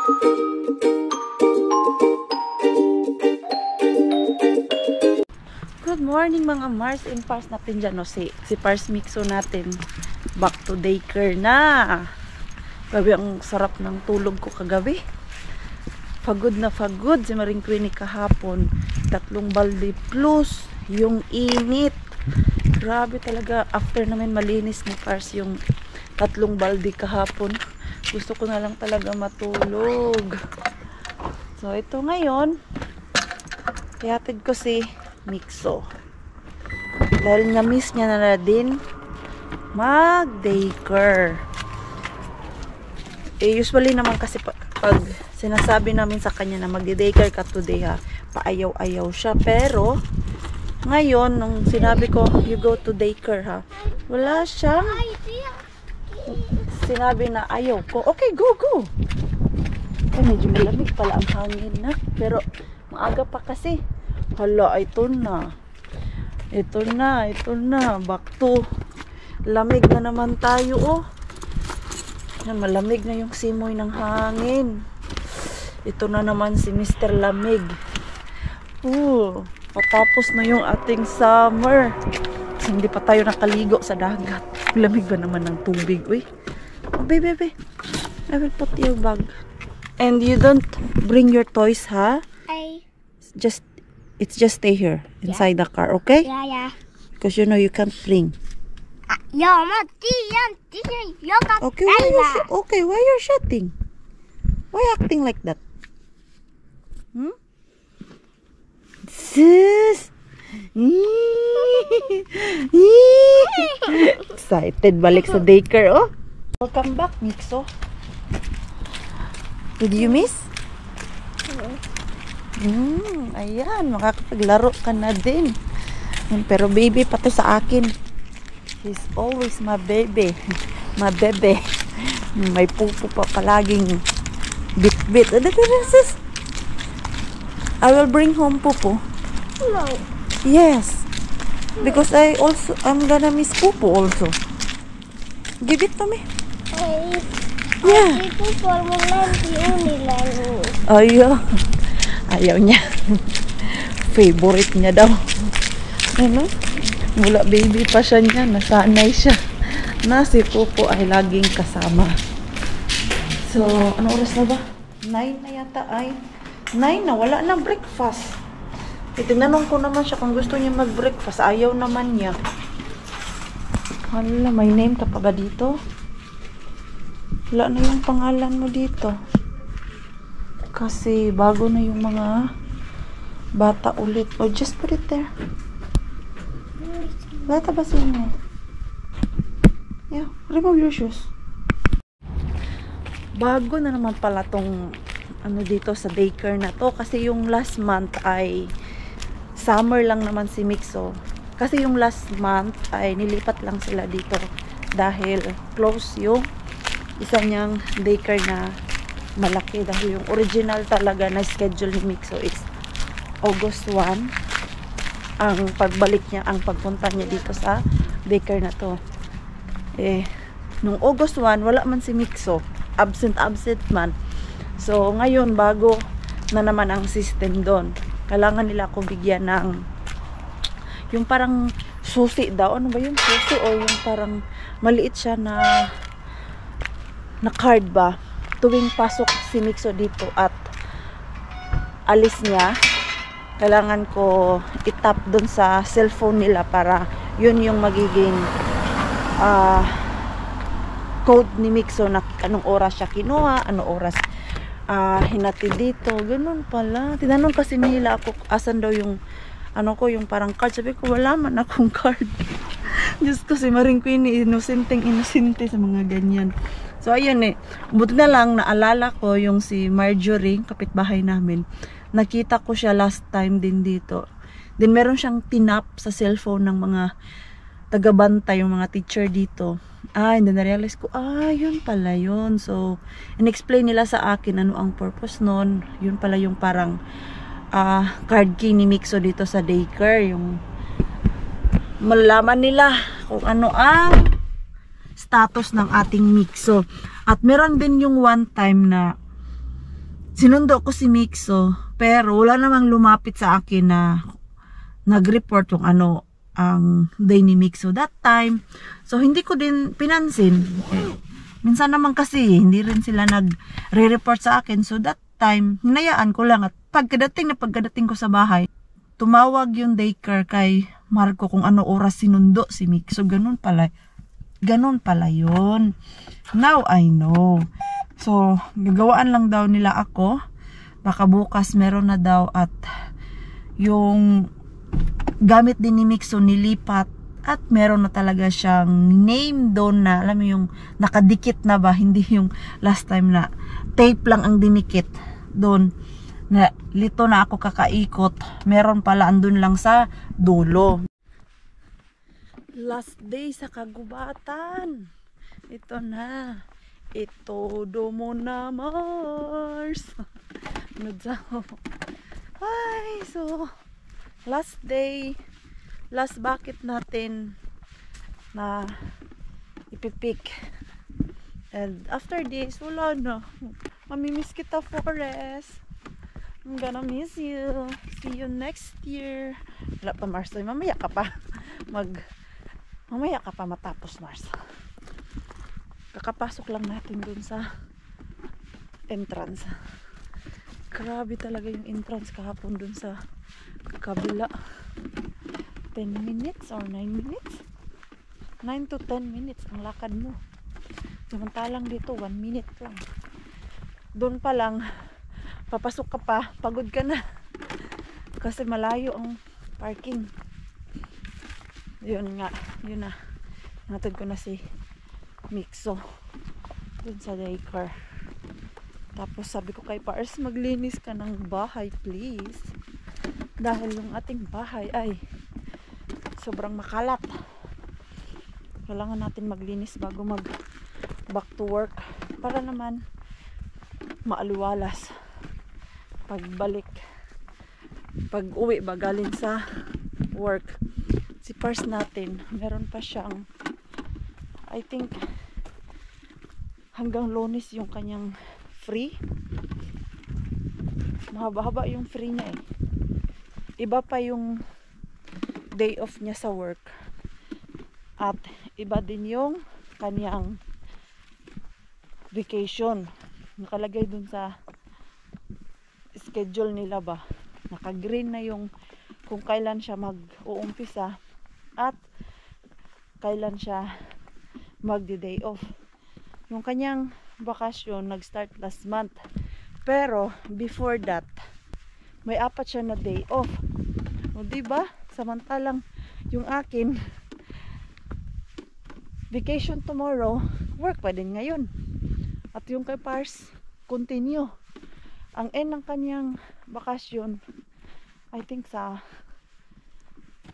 Good morning mga Mars and Pars natin dyan. No? Si Pars Mixo natin. Back to daycare na. Gabi ang sarap ng tulog ko kagabi. Pagod na pagod si Maring Queenie kahapon. 3 balde plus yung init. Grabe talaga. After namin malinis ni Pars yung 3 balde kahapon. Gusto ko na lang talaga matulog. So ito ngayon. Ihatid ko si Mixo. Dahil na-miss niya na din mag-daycare. Usually naman kasi pag sinasabi namin sa kanya na mag-daycare ka today ha, paayaw-ayaw siya. Pero ngayon, nung sinabi ko you go to daycare ha, wala siya. Sinabi na ayaw ko. Okay, go. Medyo malamig pala ang hangin na. Pero maaga pa kasi. Hala, ito na. Back to lamig na naman tayo, oh. Yan, malamig na yung simoy ng hangin. Ito na naman si Mr. Lamig. Patapos na yung ating summer. Hindi pa tayo nakaligo sa dagat. Lamig ba naman ng tubig, uy. Oh, baby. I will put your bag. And you don't bring your toys, ha? It's just stay here inside the car, okay? Yeah. Because you know you can't bring. Okay, why you're shouting? Why acting like that? Sis! Excited balik sa daycare, oh. Welcome back, Mixo. Did you miss? Ayan, makakapaglaro ka na din. Pero baby pa to sa akin. He's always my baby. My bebe. May pupo pa palaging bit-bit. I will bring home pupo. No. Yes. Because I'm gonna miss pupo also. Give it to me. Yeah. Ayaw niya. Favorite niya daw. Ano? Mula baby pa siya niya. Nasanay siya. Na si Pupo ay laging kasama. So, ano oras na ba? 9 na yata ay. 9 na. Wala na breakfast. Tinanong ko naman siya kung gusto niya mag-breakfast. Ayaw naman niya. Hala, may name ka pa ba dito? Wala na yung pangalan mo dito. Kasi bago na yung mga bata ulit. Oh, just put it there. Bata ba sino? Yeah, remove your shoes. Bago na naman pala tong ano dito sa daycare na to. Kasi yung last month ay summer lang naman si Mixo. Kasi yung last month ay nilipat lang sila dito dahil close yung isa niyang daycare na malaki, dahil yung original talaga na schedule ni Mixo is August 1 ang pagbalik niya, ang pagpunta niya dito sa daycare na to. Nung August 1 wala man si Mixo, absent man. So ngayon bago na naman ang system doon, kailangan nila ako bigyan ng yung parang susi daw. Ano ba yung susi? O yung parang maliit siya na card ba? Tuwing pasok si Mixo dito at alis niya, kailangan ko itap dun sa cellphone nila para yun yung magiging code ni Mixo na anong oras siya kinuha, anong oras hinatid dito. Ganun pala. Tinanong kasi nila ako asan daw yung yung parang card. Sabi ko wala man akong card. Diyos ko, si Maring Queenie inosente sa mga ganyan. So ayun buti na lang naalala ko yung si Marjorie, kapitbahay namin. Nakita ko siya last time din dito. Then meron siyang tinap sa cellphone ng mga taga-bantay, yung mga teacher dito. And then na-realize ko, yun pala yun. So in-explain nila sa akin ano ang purpose nun. Yun pala yung parang card key ni Mixo dito sa daycare. Yung malaman nila kung ano ang status ng ating Mixo. At meron din yung one time na sinundo ko si Mixo, pero wala namang lumapit sa akin na nag-report yung ang day ni Mixo that time. So hindi ko din pinansin. Minsan naman kasi hindi rin sila nagre-report sa akin. So that time, hinayaan ko lang. At pagkadating ko sa bahay, tumawag yung daycare kay Marco kung ano oras sinundo si Mixo. Ganun pala yun. Now I know. So, gagawaan lang daw nila ako. Baka bukas meron na daw at yung gamit din ni Mixo nilipat at meron na talaga siyang name doon na, alam mo yung nakadikit na ba, hindi yung last time na tape lang ang dinikit doon. Na lito na ako kakaikot, meron pala andun lang sa dulo. Last day sa kagubatan. Ito na. Itodo mo na, Mars. Ano daw? Ay, so last day, last bucket natin na ipipik. And after this, wala na. Mamimiss kita, Forest. I'm gonna miss you. See you next year. Wala pa, Mars. Mamaya ka pa. Mamaya ka pa matapos, Mars. Kakapasok lang natin dun sa entrance. Grabe talaga yung entrance kahapon dun sa kabila. 10 minutes or 9 minutes? 9 to 10 minutes ang lakad mo. Samantalang dito 1 minute lang. Doon pa lang papasok ka pa, pagod ka na. Kasi malayo ang parking. Yun nga, yun na. Natod ko na si Mixo dun sa daycare. Tapos sabi ko kay Pars, maglinis ka ng bahay please, dahil yung ating bahay ay sobrang makalat. Kailangan natin maglinis bago mag back to work para naman maaliwalas pagbalik, pag uwi ba galing sa work. Si Pars natin meron pa siyang, I think hanggang Lunes yung kanyang free. Mahaba-haba yung free niya eh. Iba pa yung day off niya sa work. At iba din yung kanyang vacation. Nakalagay dun sa schedule nila ba. Naka-green na yung kung kailan siya mag-uumpisa at kailan siya magdi-day off. Yung kanyang bakasyon nag-start last month. Pero before that, may 4 siya na day off. O diba? Samantalang yung akin vacation tomorrow, work pa din ngayon. At yung kay Pars, continue. Ang end ng kanyang bakasyon, I think sa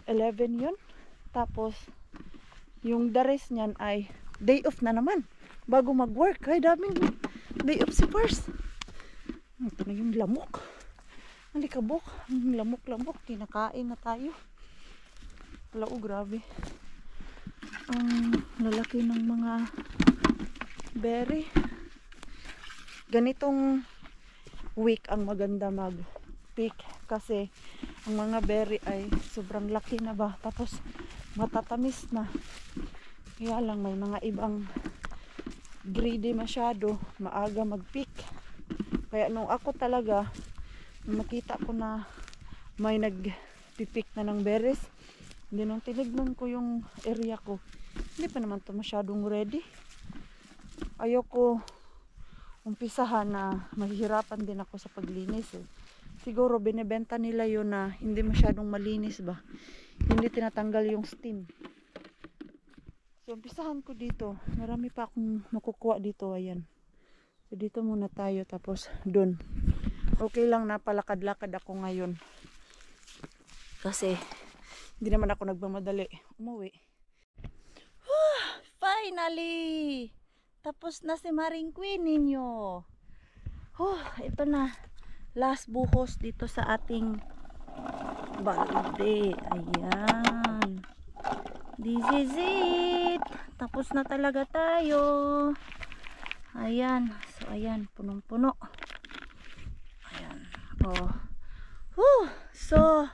11 yun. Tapos yung the rest niyan ay day off na naman bago mag-work. Ay daming day off si Pars. Ito na yung lamok. Alikabok. Ang lamok-lamok. Kinakain na tayo. Wala, grabe. Ang lalaki ng mga berry. Ganitong week ang maganda mag-pick kasi ang mga berry ay sobrang laki na ba. Tapos matatamis na. Kaya lang may mga ibang greedy masyado. Maaga mag-pick. Kaya nung ako talaga, nung nakita ko na may nag-pick na ng berries, hindi nung tinignan ko yung area ko, hindi pa naman to masyadong ready. Ayoko umpisahan na mahihirapan din ako sa paglinis eh. Siguro binebenta nila yun na hindi masyadong malinis ba, hindi tinatanggal yung steam. So umpisahan ko dito, marami pa akong makukuha dito. Ayan, so dito muna tayo, tapos dun. Okay lang na palakad-lakad ako ngayon kasi hindi naman ako nagmamadali umuwi. Finally! Tapos na si Maring Queen ninyo. Ito na. Last buhos dito sa ating balde. Ayan. This is it. Tapos na talaga tayo. Ayan. So, ayan. Punong-puno. Oh. Whew. So,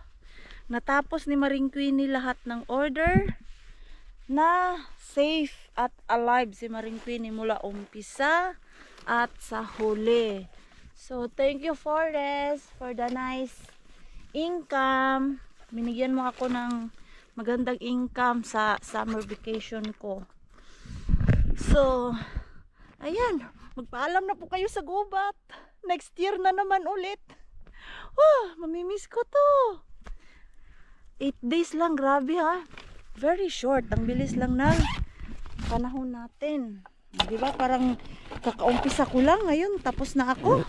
natapos ni Maring Queenie lahat ng order na safe at alive si Maring Queenie mula umpisa at sa huli. So, thank you Forrest for the nice income. Binigyan mo ako ng magandang income sa summer vacation ko. So, ayan, magpaalam na po kayo sa gubat. Next year na naman ulit. Mamimiss ko to. 8 days lang, grabe ha. Very short, ang bilis lang ng panahon natin. Diba, parang kakaumpisa ko lang ngayon, tapos na ako.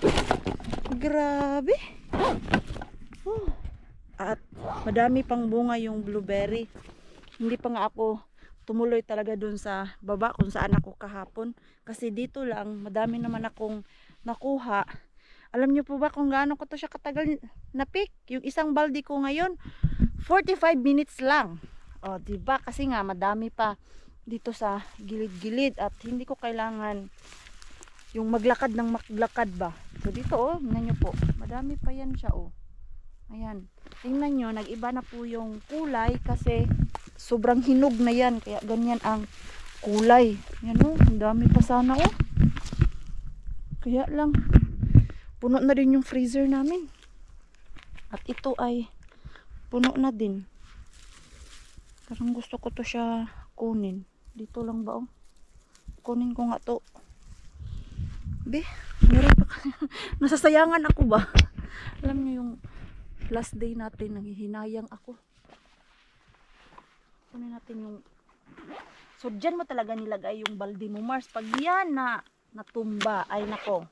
Grabe. At madami pang bunga yung blueberry. Hindi pa nga ako tumuloy talaga dun sa baba kung saan ako kahapon. Kasi dito lang, madami naman akong nakuha. Alam niyo po ba kung gaano ko to siya katagal na pick? Yung isang balde ko ngayon, 45 minutes lang. O, diba? Kasi nga, madami pa dito sa gilid-gilid at hindi ko kailangan yung maglakad ng maglakad ba. So, dito, oh, tingnan nyo po. Madami pa yan siya, oh. Ayan. Tingnan nyo, nag-iba na po yung kulay kasi sobrang hinog na yan. Kaya ganyan ang kulay. Yan, oh. Ang dami pa sana, oh. Kaya lang, puno na din yung freezer namin. At ito ay puno na din. Parang gusto ko to siya kunin. Dito lang ba, oh? Kunin ko nga to. Be, meron pa nasasayangan ako ba? Alam niyo yung last day natin, nanghihinayang ako. Kunin natin yung... So, dyan mo talaga nilagay yung balde mo, Mars. Pag yan na natumba, ay nako.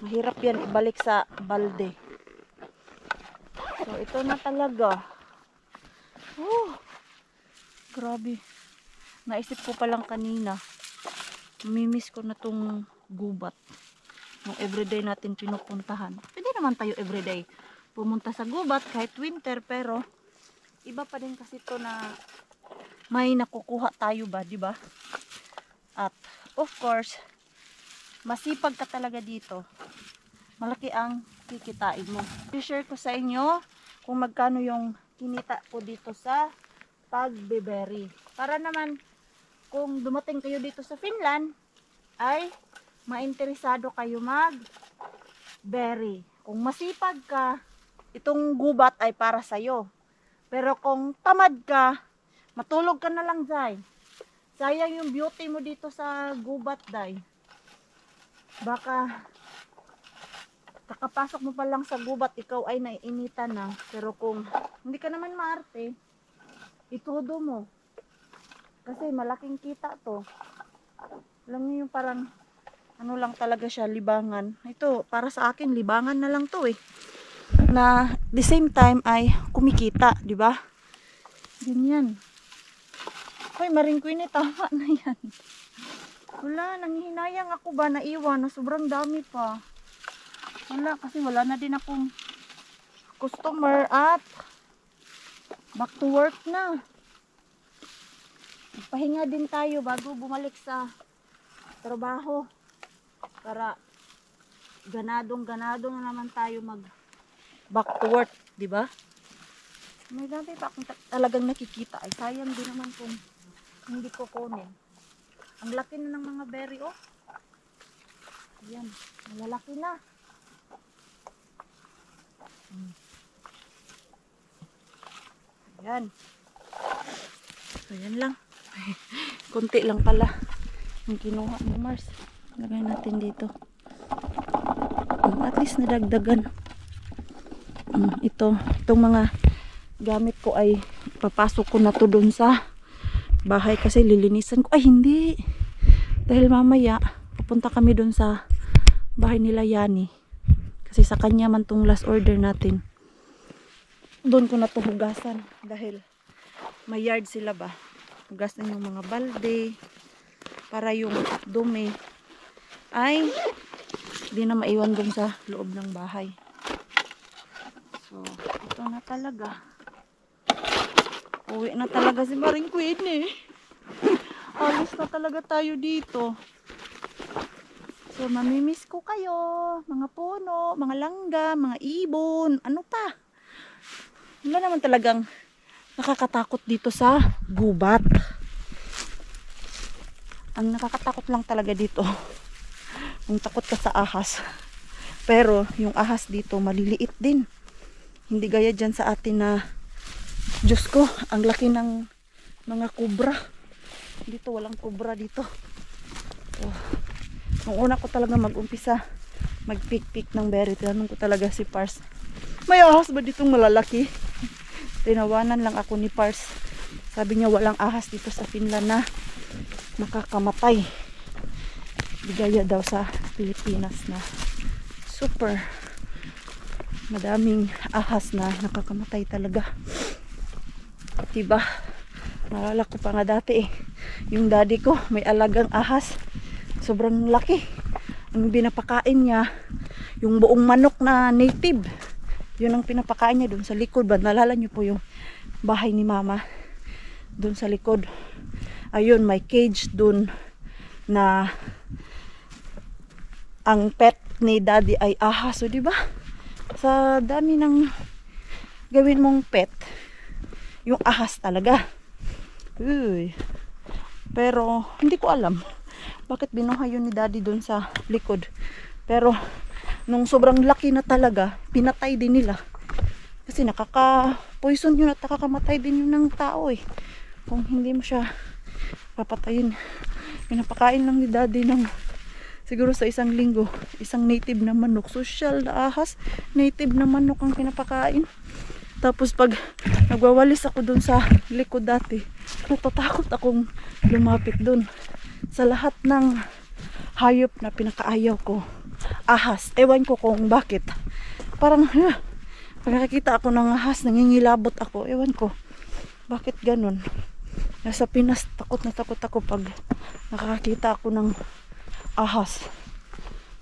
Mahirap yan ibalik sa balde. So, ito na talaga. Grabe. Naisip ko palang kanina. Mamimiss ko na tong gubat. Yung everyday natin pinupuntahan. Pwede naman tayo everyday pumunta sa gubat kahit winter, pero iba pa din kasi to na may nakukuha tayo ba, di ba? At of course, masipag ka talaga dito. Malaki ang kikitain mo. I-share ko sa inyo kung magkano yung kinita ko dito sa pagbe-berry. Para naman kung dumating kayo dito sa Finland ay mainteresado kayo mag-berry. Kung masipag ka, itong gubat ay para sa'yo. Pero kung tamad ka, matulog ka na lang, Day. Sayang yung beauty mo dito sa gubat, Day. Baka kakapasok mo pa lang sa gubat, ikaw ay naiinitan na. Pero kung hindi ka naman maarte, itudo mo. Kasi malaking kita to. Alam niyo yung parang ano lang talaga siya, libangan. Ito, para sa akin, libangan na lang to eh. Na the same time ay kumikita, di ba? Ganyan. Hoy, Maring Queenie, tama na yan. Wala, nanghihinayang ako ba, naiwan na sobrang dami pa. Wala, kasi wala na din akong customer at back to work na. Pahinga din tayo bago bumalik sa trabaho. Para ganadong-ganado na naman tayo mag back to work, di ba? May dami pa akong talagang nakikita. Ay, sayang din naman kung hindi ko kunin. Ang laki na ng mga berry, oh. Ayan, malalaki na. Ayan. So, yan lang. Kunti lang pala yung kinuha ni Mars. Lagay natin dito. At least nadagdagan. Itong mga gamit ko ay papasok ko na to doon sa bahay kasi lilinisan ko. Ay, hindi. Dahil mamaya pupunta kami doon sa bahay nila Yani. Kasi sa kanya man tong last order natin. Doon ko na to hugasan dahil may yard sila ba. Hugasan yung mga balde para yung dumi ay di na maiwan dun sa loob ng bahay. So, ito na talaga. Uwi na talaga si Maring Queenie. Alis na talaga tayo dito. So, So, mamimiss ko kayo. Mga puno, mga langga, mga ibon. Ano pa? Wala naman talagang nakakatakot dito sa gubat. Ang nakakatakot lang talaga dito, kung takot ka sa ahas. Pero, yung ahas dito, maliliit din. Hindi gaya dyan sa atin na, Diyos ko, ang laki ng mga kubra. Dito, walang kubra dito. So, nung una ko talaga mag-umpisa, mag-pick-pick ng berry, tinanong ko talaga si Pars, may ahas ba ditong malalaki? Tinawanan lang ako ni Pars. Sabi niya, walang ahas dito sa Finland na nakakamatay. Bigaya daw sa Pilipinas na super madaming ahas na nakakamatay talaga. Diba? Naalala ko pa nga dati yung daddy ko may alagang ahas, sobrang laki. Ang pinapakain niya yung buong manok na native, yun ang pinapakain niya dun sa likod ba. Naalala niyo po yung bahay ni mama dun sa likod, ayun may cage dun na ang pet ni daddy ay ahas. So diba, sa dami ng gawin mong pet, yung ahas talaga. Uy. Pero hindi ko alam bakit binuhay yun ni daddy dun sa likod. Pero nung sobrang laki na talaga, pinatay din nila. Kasi nakaka-poison yun at nakakamatay din yun ng tao eh. Kung hindi mo siya papatayin. Pinapakain lang ni daddy ng siguro sa isang linggo, isang native na manok. Social na ahas, native na manok ang pinapakain. Tapos pag nagwawalis ako dun sa likod dati, natatakot akong lumapit dun. Sa lahat ng hayop na pinakaayaw ko, ahas. Ewan ko kung bakit. Parang, pag nakakita ako ng ahas, nangingilabot ako. Ewan ko, bakit ganun? Nasa Pinas, takot na takot ako pag nakakita ako ng ahas.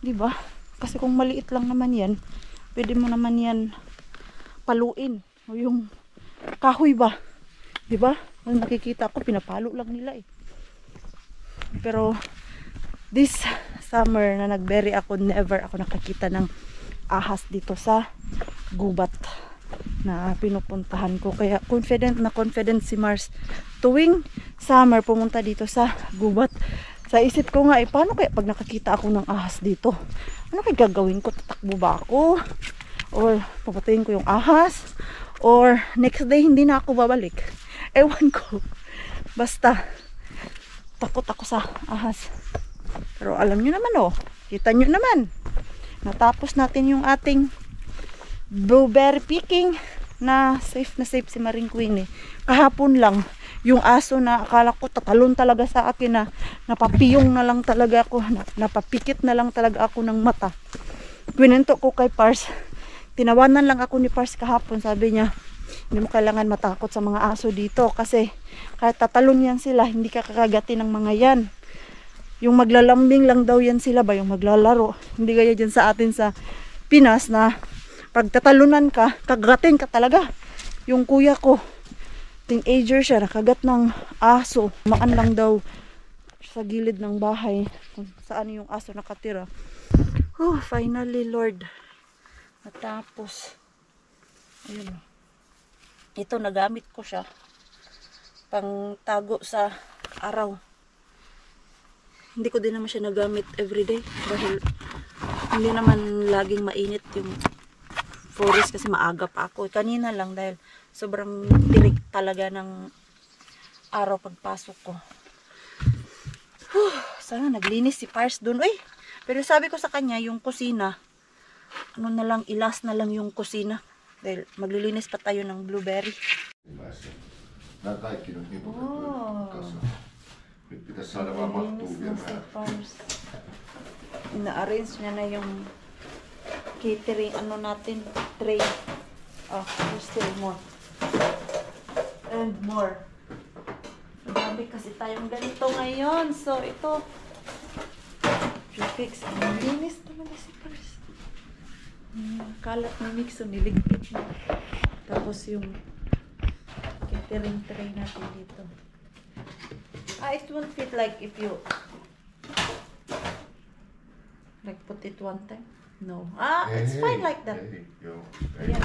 Diba? Kasi kung maliit lang naman yan, pwede mo naman yan paluin. O yung kahoy ba? Diba? Kung nakikita ko, pinapalo lang nila eh. Pero, this summer na nagberry ako, never ako nakakita ng ahas dito sa gubat na pinupuntahan ko. Kaya confident si Mars tuwing summer pumunta dito sa gubat. Sa isip ko nga, paano kaya pag nakakita ako ng ahas dito? Ano kaya gagawin ko? Tatakbo ba ako? Or papatayin ko yung ahas? Or next day hindi na ako babalik? Ewan ko. Basta, takot ako sa ahas. Pero alam nyo naman oh, kita nyo naman. Natapos natin yung ating blueberry picking na safe si Maring Queen eh. Kahapon lang, yung aso na akala ko tatalon talaga sa akin na napapiyong na lang talaga ako, napapikit na lang talaga ako ng mata. Kwento ko kay Pars, tinawanan lang ako ni Pars kahapon, sabi niya, hindi mo kailangan matakot sa mga aso dito kasi kahit tatalon yan sila, hindi ka kakagatin ng mga yan. Yung maglalambing lang daw yan sila ba, yung maglalaro. Hindi gaya dyan sa atin sa Pinas na pag tatalunan ka, kagatin ka talaga. Yung kuya ko, teenager siya, nakagat ng aso. Maan lang daw sa gilid ng bahay kung saan yung aso nakatira. Finally Lord, natapos. Ayun. Ito nagamit ko siya pang tago sa araw. Hindi ko din naman siya nagamit everyday dahil hindi naman laging mainit yung forest kasi maaga pa ako. Kanina lang dahil sobrang tirik talaga ng araw pagpasok ko. Sana naglinis si Pars dun. Uy, pero sabi ko sa kanya yung kusina, ano na lang, ilas na lang yung kusina. Dahil maglilinis pa tayo ng blueberry. Nämä kaikki nyt niputettu kasaan. Nyt pitäisi saada vaan mahtuu vielä vähän. Ina-arrange niya na yung catering ano natin, tray. Oh, there's still more. And more. Marami kasi tayong ganito ngayon. So, ito. Prefix. Linis talaga si Pars. Kalat na mix. So, niligpit na. Tapos yung catering tray natin dito. It won't fit like if you Like put it one time? No. It's Hey, fine like that. Hey, joo. Ayan.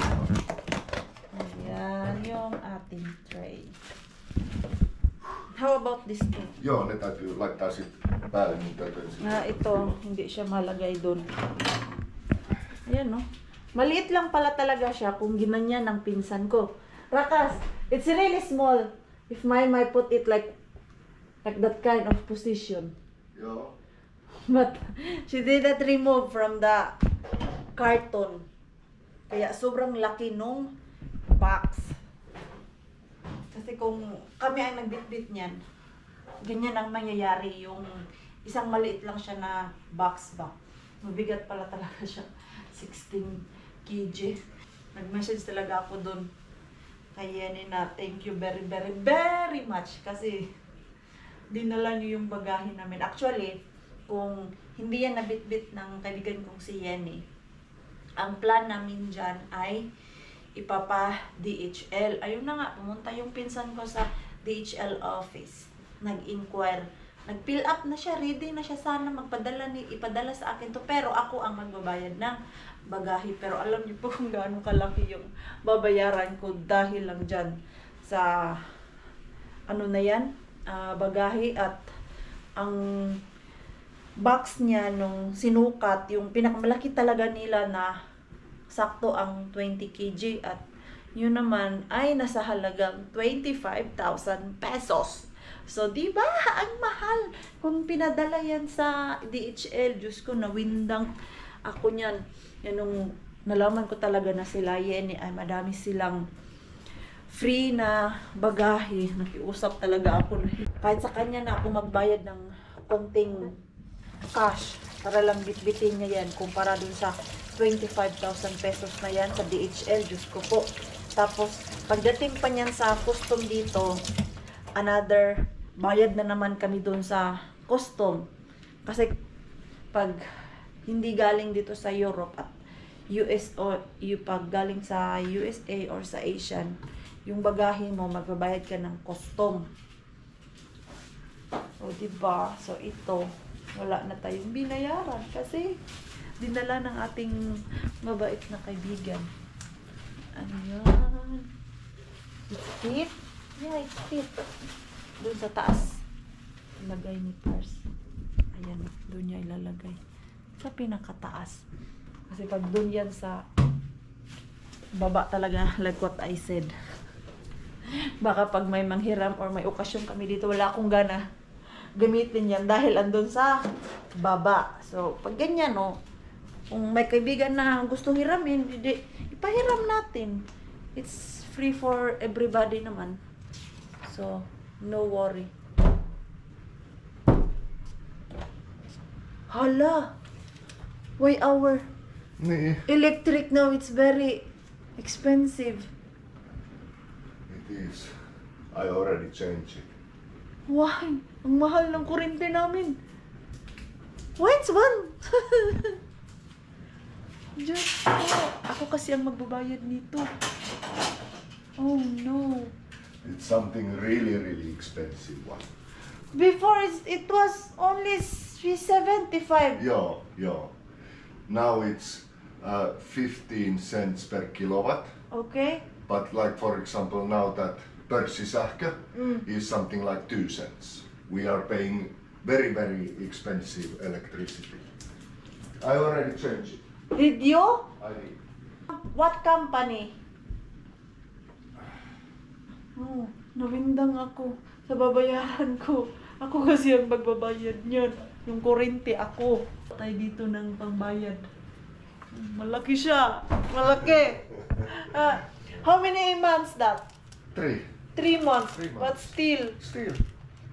Ayan yung ating tray. How about this two? Joo, ne täytyy laittaa sit päälle, niin täytyy sit. Ito, hindi siya malagay doon. Ayan, no? Maliit lang pala talaga siya kung ginanyan ng pinsan ko. Rakas, it's really small. If my put it like that kind of position. Joo. But she didn't remove from the carton. Kaya sobrang laki nung box. Kasi kung kami ang nagbitbit niyan, ganyan ang mangyayari. Yung isang maliit lang siya na box ba. Mabigat pala talaga siya. 16 kg. Nag-message talaga ako doon. Kaya Nina, thank you very, very, very much. Kasi dinala niyo yung bagahe namin. Actually, kung hindi yan nabitbit ng kaibigan kong si Yenny, ang plan namin dyan ay ipapa-DHL. Ayun na nga, pumunta yung pinsan ko sa DHL office. Nag-inquire. Nag-fill up na siya, ready na siya sana ipadala sa akin to. Pero ako ang magbabayad ng bagahe. Pero alam niyo po kung gaano kalaki yung babayaran ko dahil lang dyan sa ano na yan, bagahe at ang box niya nung sinukat, yung pinakamalaki talaga nila na sakto ang 20 kg at yun naman ay nasa halagang 25,000 pesos. So, di ba? Ang mahal. Kung pinadala yan sa DHL, Diyos ko, nawindang ako niyan. Yan nung nalaman ko talaga na sila, Yenny, ay madami silang free na bagahe. Nakiusap talaga ako. Kahit sa kanya na ako magbayad ng konting cash para lang bitbitin niya yan kumpara dun sa 25,000 pesos na yan sa DHL. Diyos ko po. Tapos, pagdating pa niyan sa custom dito, another bayad na naman kami dun sa custom. Kasi pag hindi galing dito sa Europe at US o pag galing sa USA or sa Asian, yung bagahe mo, magbabayad ka ng custom. O, diba? So, ito, wala na tayong binayaran kasi dinala ng ating mabait na kaibigan. Ano yan? It's fit? Yeah, it's fit. Doon sa taas. Ilagay ni purse. Ayan, doon niya ilalagay. Sa pinakataas. Kasi pag doon yan sa baba talaga, like what I said. Baka pag may manghiram or may okasyon kami dito, wala akong gana gamitin yan dahil andun sa baba. So, pag ganyan, no, kung may kaibigan na gusto hiramin, ipahiram natin. It's free for everybody naman. So, no worry. Hala! Why our Niin. electric now, it's very expensive. It is. I already changed it. Why? Ang mahal ng kuryente namin. Why it's one? Diyos ko. Ako kasi ang magbabayad nito. Oh no. It's something really, really expensive one. Before it was only 375. Joo, joo. Now it's 15 cents per kilowatt. Okay? But like for example now that pörssisähkö is something like 2 cents. We are paying very, very expensive electricity. I already changed it. Did you? I did. What company? Oh, nawindang ako sa babayaran ko. Ako kasi ang magbabayad niyan. Yung kuryente ako. Tayo dito ng pangbayad. Malaki siya. Malaki. How many months that? 3. 3 months. 3 months. But still. Still.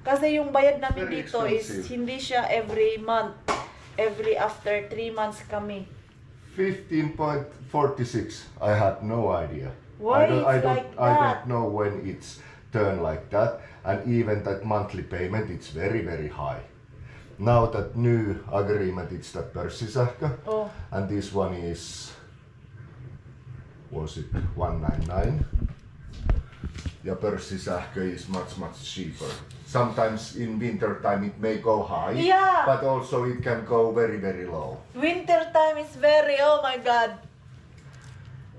Kasi yung bayad namin Very dito is expensive. hindi siya every month. Every after 3 months kami. 15.46. I had no idea. Why I it's like I that? don't know when it's turned like that, and even that monthly payment, it's very, very high. Now that new agreement, it's that pörssisähkö, Oh. and this one is, was it 199? ja pörssisähkö is much cheaper. Sometimes in winter time it may go high, Yeah. but also it can go very low. Winter time is very, oh my god.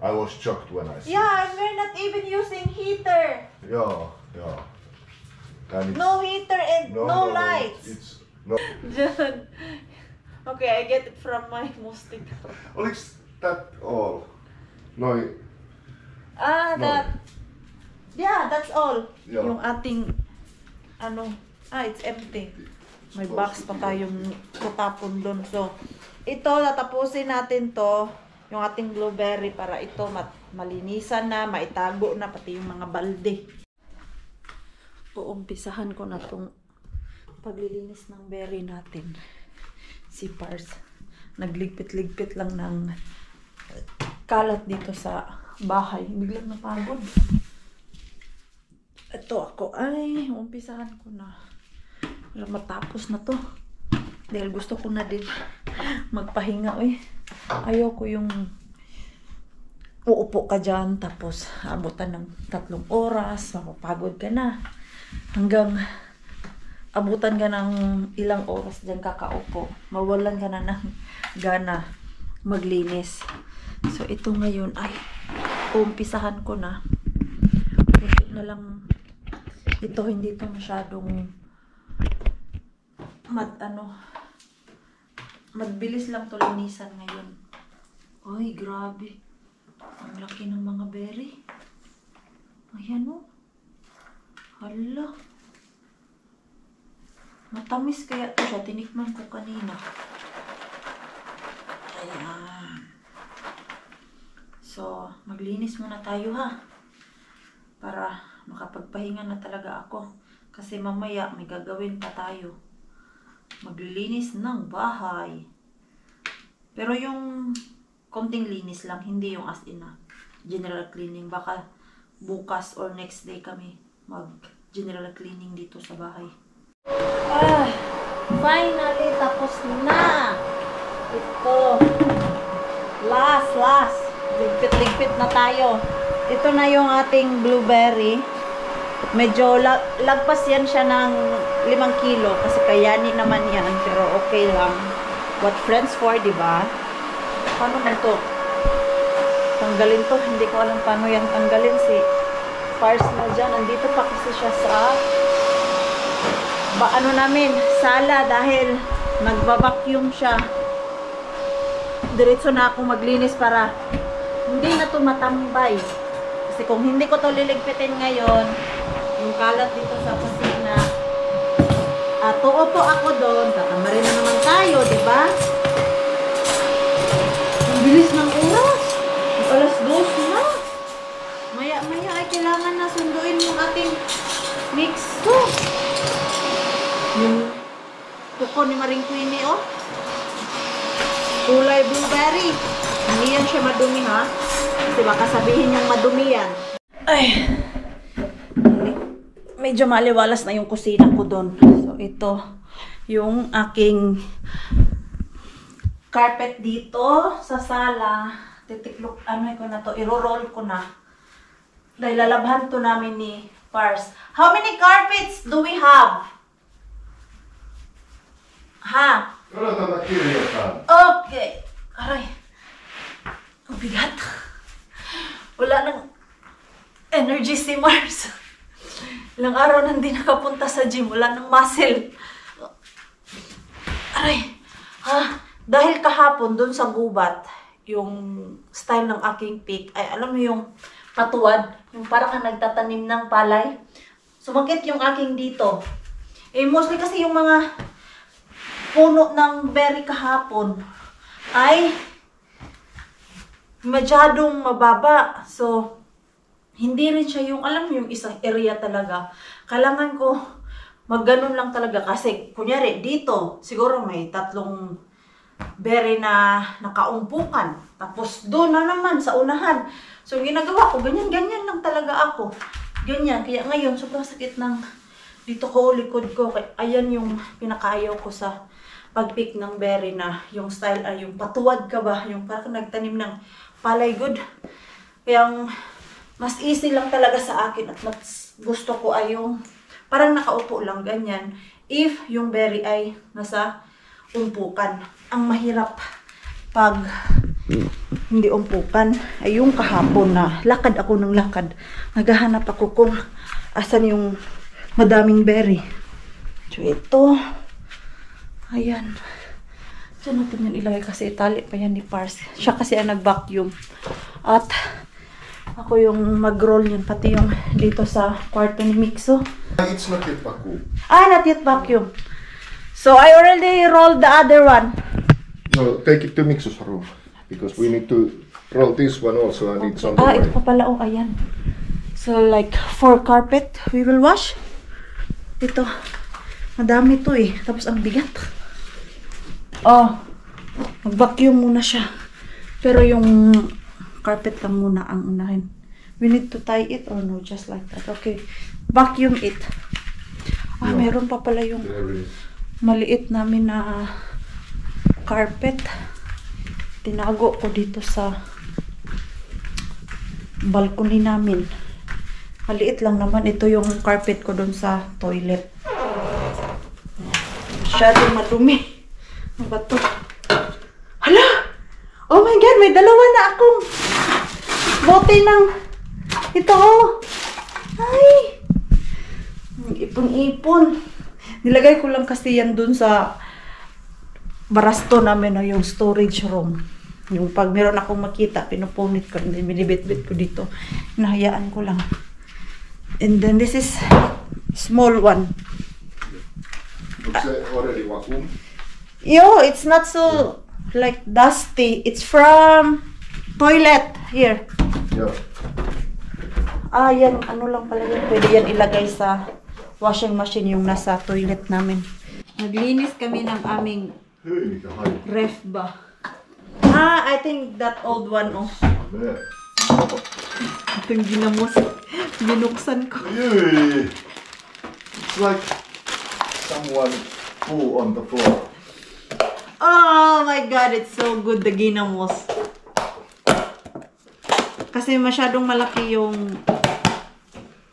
I was shocked when I see. Yeah, and we're not even using heater. Yeah. And it's, No heater and no lights. It's no. John. Okay, I get it from my mosquito. Oliks that all? Noi. Ah, No. that. Yeah, that's all. Yeah. Yung ating, it's empty. May box pa tayong tatapon doon. So, ito, tatapusin natin to, yung ating blueberry para ito malinisan na, maitago na, pati yung mga balde. Uumpisahan ko na tong paglilinis ng berry natin. Si Pars, nagligpit-ligpit lang ng kalat dito sa bahay. Biglang napagod. Ito ako, umpisahan ko na. Para matapos na to. Dahil gusto ko na din magpahinga. Ayoko yung uupo ka dyan, tapos abutan ng 3 oras, mapapagod ka na. Hanggang abutan ka ng ilang oras dyan kakaupo. Mawalan ka na ng gana maglinis. So, ito ngayon ay umpisahan ko na. Ito na lang. Ito, hindi ito masyadong magbilis lang to linisan ngayon. Ay, grabe. Ang laki ng mga berry. Ayan o. Hala. Matamis kaya ito siya. Tinikman ko kanina. Ayan. So, maglinis muna tayo ha. Para makapagpahinga na talaga ako. Kasi mamaya may gagawin pa tayo. Maglilinis ng bahay. Pero yung konting linis lang. Hindi yung as in na general cleaning. Baka bukas or next day kami mag general cleaning dito sa bahay. Finally, tapos na. Ito. Last. Ligpit-ligpit na tayo. Ito na yung ating blueberry. Medyo lagpas yan siya ng 5 kilo. Kasi kayanin naman yan. Pero okay lang. What friends for, diba? Paano man to? Tanggalin to. Hindi ko alam paano yan tanggalin. Si Pars na dyan. Nandito pa kasi siya sa sala dahil nagbabacuum siya. Diretso na ako maglinis para hindi na to matambay. Kasi kung hindi ko to liligpitin ngayon, yung kalat dito sa kusina, at uupo ako doon, tatamarin na naman tayo, di ba? Ang bilis ng oras. Alas 2 na. Maya ay kailangan na sunduin yung ating mix to. Yung kuko ni Maring Queenie, oh. Kulay blueberry. Hindi yan siya madumi, ha? Kasi baka sabihin yung madumi yan. Ay. Medyo maliwalas na yung kusina ko doon. So, ito yung aking carpet dito sa sala. Titiklop, ko na to. Iro-roll ko na. Dahil lalabhan to namin ni Pars. How many carpets do we have? Ha? Odota mä kirjoitan. Okay. Aray. Ang bigat. Wala nang energy si Mars. Ilang araw nang di nakapunta sa gym. Wala nang muscle. Aray. Dahil kahapon dun sa gubat, yung style ng aking pick, ay alam mo yung patuwad, yung parang kang nagtatanim ng palay. Sumakit yung aking dito. Mostly kasi yung mga puno ng berry kahapon ay masyadong mababa. So, hindi rin siya yung, alam mo yung isang area talaga. Kailangan ko magganon lang talaga. Kasi, kunyari, dito, siguro may 3 berry na nakaumpukan. Tapos, doon na naman, sa unahan. So, ginagawa ko, ganyan lang talaga ako. Ganyan. Kaya ngayon, sobrang sakit ng dito ko, likod ko. Ayan yung pinakaayaw ko sa pag-pick ng berry na yung style ay yung patuwad ka ba? Yung parang nagtanim ng palay good. Kaya mas easy lang talaga sa akin at mas gusto ko ay yung parang nakaupo lang ganyan. If yung berry ay nasa umpukan. Ang mahirap pag hindi umpukan ay yung kahapon na lakad ako ng lakad. Naghahanap ako kung asan yung madaming berry. So ito. Ayan. Diyan natin yan ilagay kasi itali pa yan ni Pars. Siya kasi ang nag-vacuum. At ako yung mag-roll yun. Pati yung dito sa kwarto ni Mixo. It's not yet vacuum. Not yet vacuum. So I already rolled the other one. No, take it to Mixo's room. Because we need to roll this one also and it's on the way. Ito pa pala. Ayan. So like 4 carpet we will wash. Ito. Madami to eh. Tapos ang bigat. Mag-vacuum muna siya. Pero yung carpet lang muna ang unahin. We need to tie it or no? Just like that. Okay. Vacuum it. Meron pa pala yung maliit namin na carpet. Tinago ko dito sa balcony namin. Maliit lang naman. Ito yung carpet ko doon sa toilet. Masyadong madumi. Ano ba to? Hala! Oh my God! May dalawa na akong bote ng ito Ay! Ipon-ipon. Nilagay ko lang kasi yan dun sa barasto namin na yung storage room. Yung pag meron akong makita, pinupunit ko. And then binibit-bit ko dito. Hinahayaan ko lang. And then this is small one. Looks already vacuum. It's not so like dusty. It's from toilet here. Yeah. Yan. Ano lang pala yun. Pwede yan ilagay sa washing machine yung nasa toilet namin. Naglinis kami ng aming ref ba. I think that old one. Yeah. Itong ginamos. Binuksan ko. It's like someone poo on the floor. Oh my God, it's so good, the ginamos. Kasi masyadong malaki yung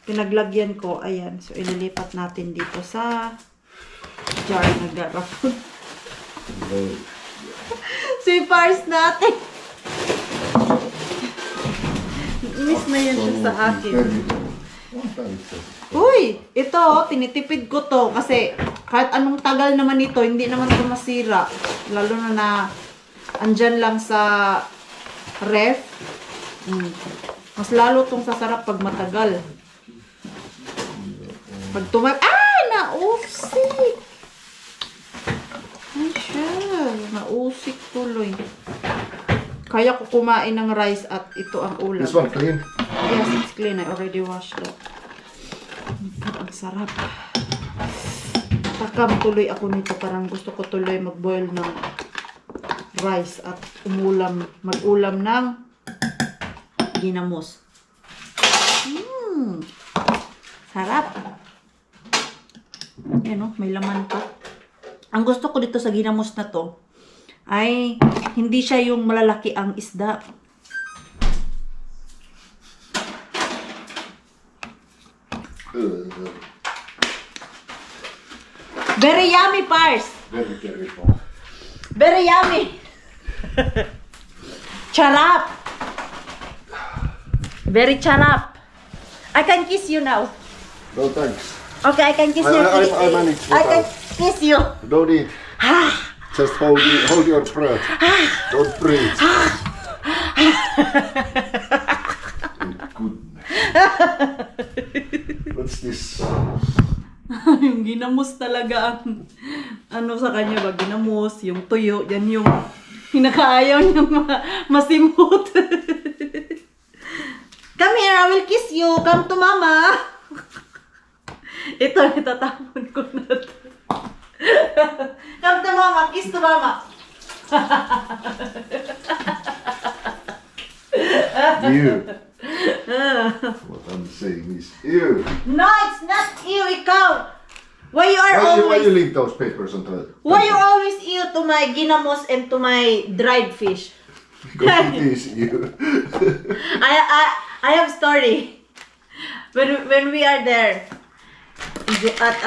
pinaglagyan ko. Ayan, so ililipat natin dito sa jar na garapon. Si Pars natin. Miss na yan siya sa akin. Uy, ito, tinitipid ko to kasi kahit anong tagal naman ito, hindi naman ito masira. Lalo na andyan lang sa ref. Mas lalo itong sasarap pag matagal. Pag nausik! Ay siya, nausik tuloy. Kaya ko kumain ng rice at ito ang ulam. This one clean? Yes, it's clean. I already washed it. Ang sarap. Takam tuloy ako nito. Parang gusto ko tuloy mag-boil ng rice at mag-ulam ng ginamos. Sarap. Yan may laman pa. Ang gusto ko dito sa ginamos na to ay hindi siya yung malalaki ang isda. Very yummy, Pars. Very yummy. Charap. Very charap. I can kiss you now. No thanks. Okay, I can kiss you. I manage. I can kiss you. Don't eat. Just hold your breath. Don't breathe. What's this? Yung ginamos talaga ang ano sa kanya ba? Ginamos, yung tuyo, yan yung hinakaayaw niya masimot. Come here, I will kiss you. Come to mama. Ito, itatapon ko na ito. Come to mama, kiss to mama. You. What I'm saying is you. No, it's not you, ikaw. Why you leave those papers on the... Why you always eat to my ginamos and to my dried fish? Because it is you. I have story. When we are there, is it at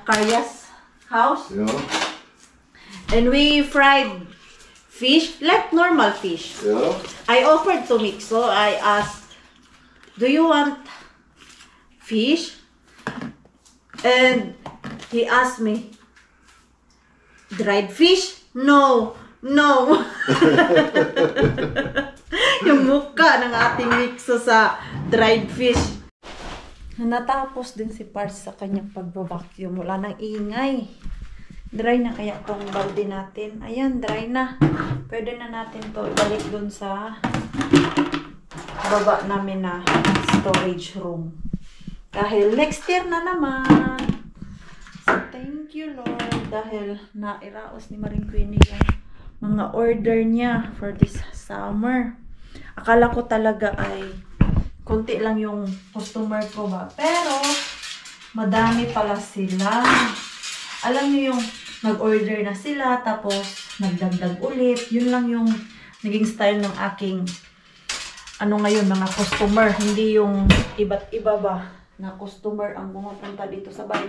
Karya's house, Yeah. and we fried fish like normal fish. Yeah. I offered to mix, so I asked, "Do you want fish?" And he asked me, "Dried fish? No, no." Yung mukha ng ating mixo sa dried fish. Natapos din si Pars sa kanyang pagbabacuum. Wala nang ingay. Dry na kaya tong balde natin. Ayan, dry na. Pwede na natin to ibalik dun sa baba namin na storage room. Dahil next year na naman. So, thank you Lord. Dahil nairaos ni Maring Queenie yung mga order niya for this summer. Akala ko talaga ay konti lang yung customer ko ba. Pero, madami pala sila. Alam niyo yung nag-order na sila, tapos nagdagdag ulit. Yun lang yung naging style ng aking ngayon, mga customer. Hindi yung iba't iba ba na customer ang pumupunta dito sa bahay.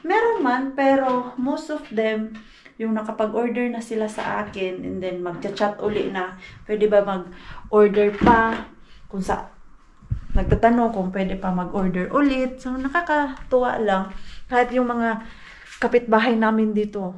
Meron man, pero most of them, yung nakapag-order na sila sa akin, and then magchat-chat uli na, pwede ba mag-order pa? Kung nagtatanong kung pwede pa mag-order ulit. So, nakakatuwa lang. Kahit yung mga kapitbahay namin dito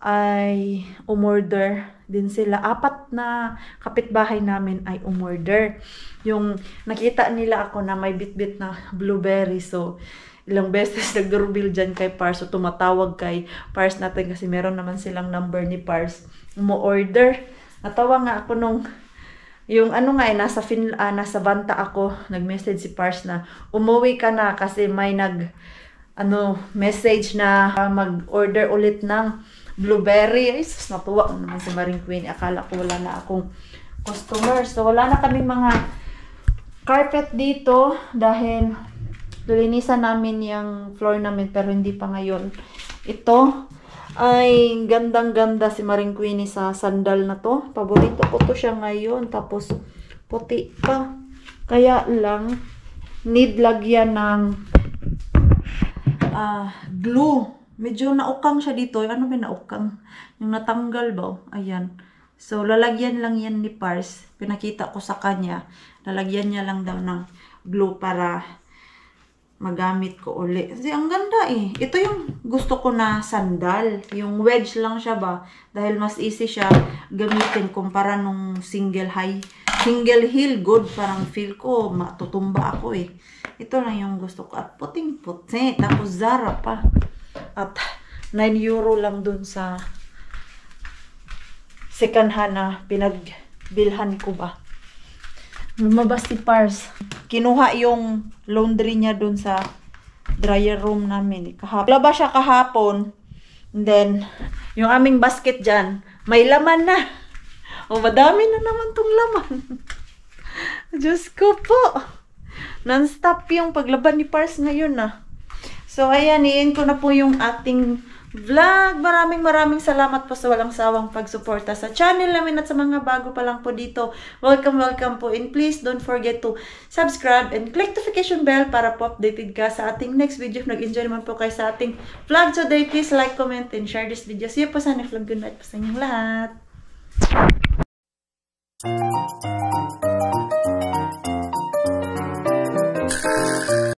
ay umorder din sila. 4 na kapitbahay namin ay umorder. Yung nakita nila ako na may bit-bit na blueberry. So, ilang beses nag-doorbell dyan kay Pars. So, tumatawag kay Pars natin kasi meron naman silang number ni Pars. Umo-order. Natawa nga ako nung yung nasa Banta ako, nag-message si Pars na umuwi ka na kasi may message na mag-order ulit ng blueberry. Ay, sus, natuwa naman si Maring Queenie. Akala ko wala na akong customer. So, wala na kaming mga carpet dito dahil lilinisan namin yung floor namin pero hindi pa ngayon. Ito ay gandang-ganda si Maring Queenie sa sandal na to. Paborito ko to siya ngayon. Tapos puti pa. Kaya lang need lagyan ng glue. Medyo naukang siya dito. Ano ba naukang? Yung natanggal ba? Ayan. So lalagyan lang yan ni Pars. Pinakita ko sa kanya. Lalagyan niya lang daw ng glue para magamit ko uli. Kasi ang ganda eh. Ito yung gusto ko na sandal. Yung wedge lang siya ba? Dahil mas easy siya gamitin kumpara nung single heel. Good. Parang feel ko matutumba ako eh. Ito lang yung gusto ko. At puting-puti. Tapos Zara pa. At 9 euro lang dun sa second hand na pinagbilhan ko ba. Lumabas si Pars. Kinuha yung laundry niya dun sa dryer room namin. Labas siya kahapon. And then, yung aming basket dyan, may laman na. O, madami na naman tong laman. Diyos ko po. Non-stop yung paglaban ni Pars ngayon na. So, ayan, iin ko na po yung ating vlog. Maraming salamat po sa walang sawang pagsuporta sa channel namin at sa mga bago pa lang po dito. Welcome po. And please don't forget to subscribe and click notification bell para po updated ka sa ating next video. If nag-enjoy naman po kayo sa ating vlog today, please like, comment, and share this video. See you po sa next vlog. Good night po sa inyong lahat.